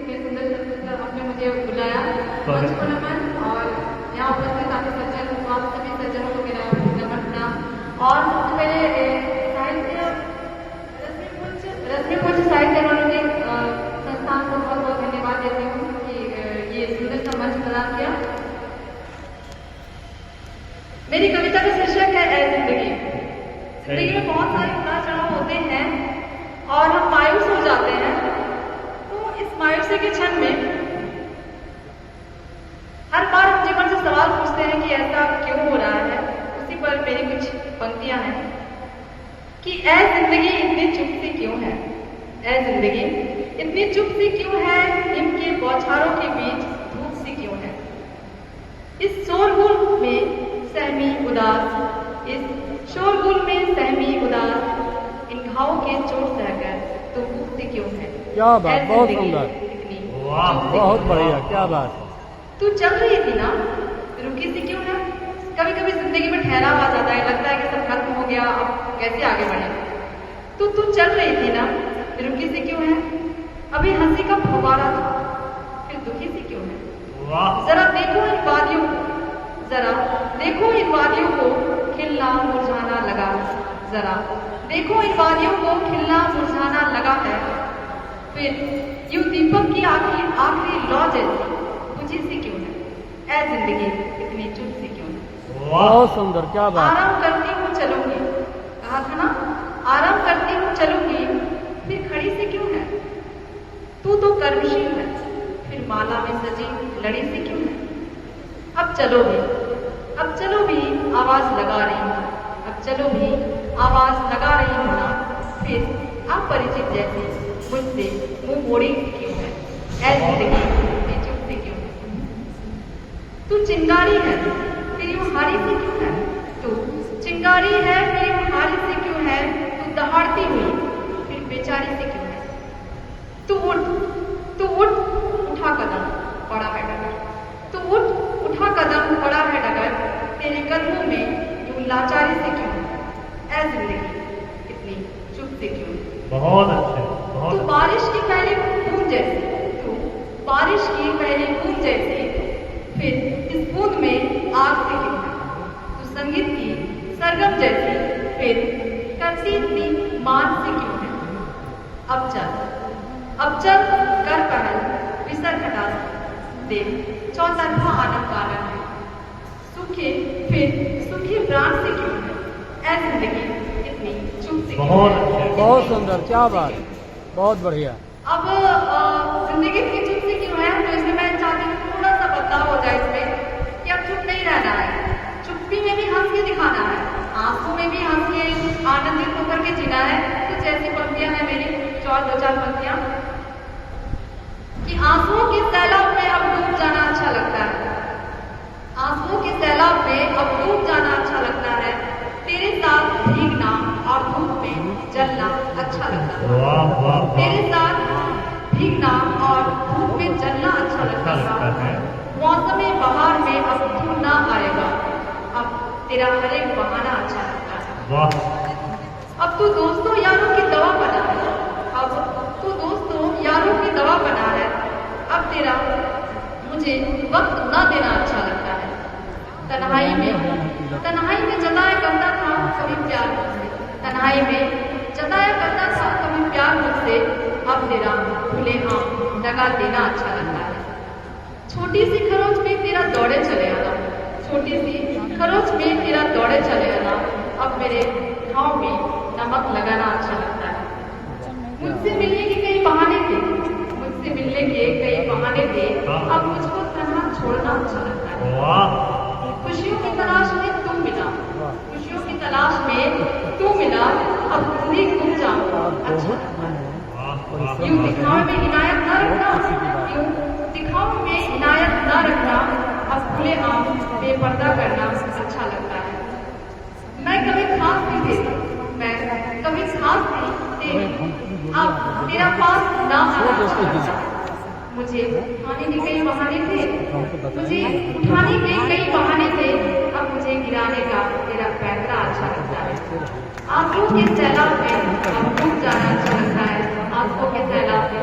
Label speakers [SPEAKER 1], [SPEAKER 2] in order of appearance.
[SPEAKER 1] इतने सुंदर शब्द आपने मुझे बुलाया, मंच को नमन। और यहाँ उपस्थित आपके सज्जन, आप सभी सज्जनों को मेरा नमन प्रणाम। और सबसे पहले साहित्य रश्मिपुंज साहित्य मनोरंजन संस्थान को बहुत बहुत धन्यवाद देती हूँ कि ये सुंदर सा मंच प्रदान किया। मेरी कविता का शीर्षक है ऐ जिंदगी। जिंदगी में बहुत सारे उतार चढ़ाव होते हैं और हम मायूस हो जाते हैं। तो इस मायूसी के क्षण में हर बार हम जीवन से सवाल पूछते हैं कि ऐसा क्यों हो रहा है। उसी पर मेरी कुछ पंक्तियां हैं कि ऐ जिंदगी इतनी चुप सी क्यों है, ऐ जिंदगी इतनी चुप सी क्यों है, इनके बौछारों के बीच धूप सी क्यों है। इस शोरगुल में सहमी उदास, इस शोरगुल में सहमी उदास, इन घावों के चोट सहकर तो भूख सी क्यों है।
[SPEAKER 2] क्या बात, बहुत सुंदर, बहुत बढ़िया, क्या बात है।
[SPEAKER 1] तू चल रही थी ना, रुकी सी क्यों है। कभी कभी जिंदगी में ठहराव आ जाता है, लगता है कि सब खत्म हो गया, अब कैसे आगे बढ़े। तो तू चल रही थी ना, रुकी सी क्यों है। अभी हंसी का फव्वारा था, फिर दुखी सी क्यों है। जरा देखो इन वादियों को, जरा देखो इन वादियों को खिलना मुरझाना लगा, जरा देखो इन वादियों को खिलना मुरझाना लगा है। फिर यूं दीपक की आखिरी लौ जैसी बुझी सी क्यों है, ऐ जिंदगी इतनी चुप सी क्यों है।
[SPEAKER 2] बहुत सुंदर, क्या बात।
[SPEAKER 1] आराम करती हूँ चलूंगी, कहा था ना, आराम करती हूँ चलूंगी, फिर खड़ी सी क्यों है। तू तो कर्मशील है, फिर माला में सजी लड़ी सी क्यों है। अब चलो भी, अब चलो भी आवाज लगा रही हूँ, अब चलो भी आवाज लगा रही हूँ ना। फिर अपरिचित जैसी मुझसे मुंह मोड़ी क्यों है, ऐ जिंदगी इतनी चुप सी क्यों है। तू चिंगारी है, फिर यूं हारी सी क्यों है। तू चिंगारी है, फिर यूं हारी सी क्यों है। तू दहाड़ती हुई, फिर बेचारी सी क्यों है। तू उठ, उठा कदम पड़ा है डगर। तू उठ, उठा कदम पड़ा है डगर। तेरे कदमों में यूं लाचारी से क्यों है, ऐ जिंदगी इतनी चुप से क्यों है।
[SPEAKER 3] बहुत अच्छे, बहुत
[SPEAKER 1] तू बारिश की पहली बूंद जैसी, तू बारिश की पहली बूंद जैसी, फिर इस बूंद में आग से क्यों है। तू संगीत की सरगम जैसी, फिर करती इतनी मान से क्यों है। अब चल कर पहल विसर घटा दे, चौतरफा आनंद कारण है। सुखी प्राण से क्यों है, ऐ जिंदगी इतनी चुप से क्यों है।
[SPEAKER 2] बहुत सुंदर, क्या बात, बहुत बढ़िया।
[SPEAKER 1] अब जिंदगी इतनी चुप से क्यों है, तो इसमें मैं चाहती हूँ थोड़ा सा बदलाव हो जाए इसमें कि अब चुप नहीं रहना है, चुप्पी में भी हंस के दिखाना है, आंसू में भी हंस के आनंदित होकर के जीना है। कुछ ऐसी पंक्तियां हैं मेरी, दो चार पंक्तियां कि आंसुओं के सैलाब में अब डूब जाना अच्छा लगता है, आंसुओं के सैलाब में अब डूब जाना अच्छा लगता है। तेरे साथ भीगना और धूप में जलना अच्छा लगता है। तेरे साथ भीगना और धूप में जलना अच्छा लगता है। मौसम बहार में अब तू ना आएगा, अब तेरा हर एक बहाना अच्छा लगता है। अब तू दोस्तों यारों की दवा बना है, अब तू दोस्तों यारों की दवा बना है। अब तेरा मुझे वक्त ना देना अच्छा लगता है। तन्हाई में जताया करता था कभी प्यार मुझसे, तन्हाई में जताया करता था कभी प्यार मुझसे। अब तेरा खुले आम दगा देना अच्छा लगता है। छोटी सी खरोच में तेरा दौड़े चले आना, छोटी सी खरोच में तेरा दौड़े चले आना। अब मेरे घाव में नमक लगाना अच्छा लगता है। मुझसे मिलने के कई बहाने थे, मुझसे मिलने के कई बहाने थे। अब मुझको तन्हा छोड़ना अच्छा लगता है। खुशियों की तलाश में तू मिला, खुशियों की तलाश में तू मिला। अब पूरी गुम जाऊंगा अच्छा लगता है। यूं दिखाव में इनायत न रखना, यूं दिखाव में इनायत न रखना। अब खुले आम बेपर्दा करना अच्छा लगता है। मैं कभी खास भी थी, मैं कभी खास भी तेरी, अब तेरा पास ना आना। मुझे उठाने के कई बहाने थे, मुझे उठाने के कई बहाने थे। अब मुझे गिराने का तेरा पैतरा अच्छा लगता है। आंखों के सैलाब में अब डूब जाना अच्छा लगता है, आंखों के सैलाब में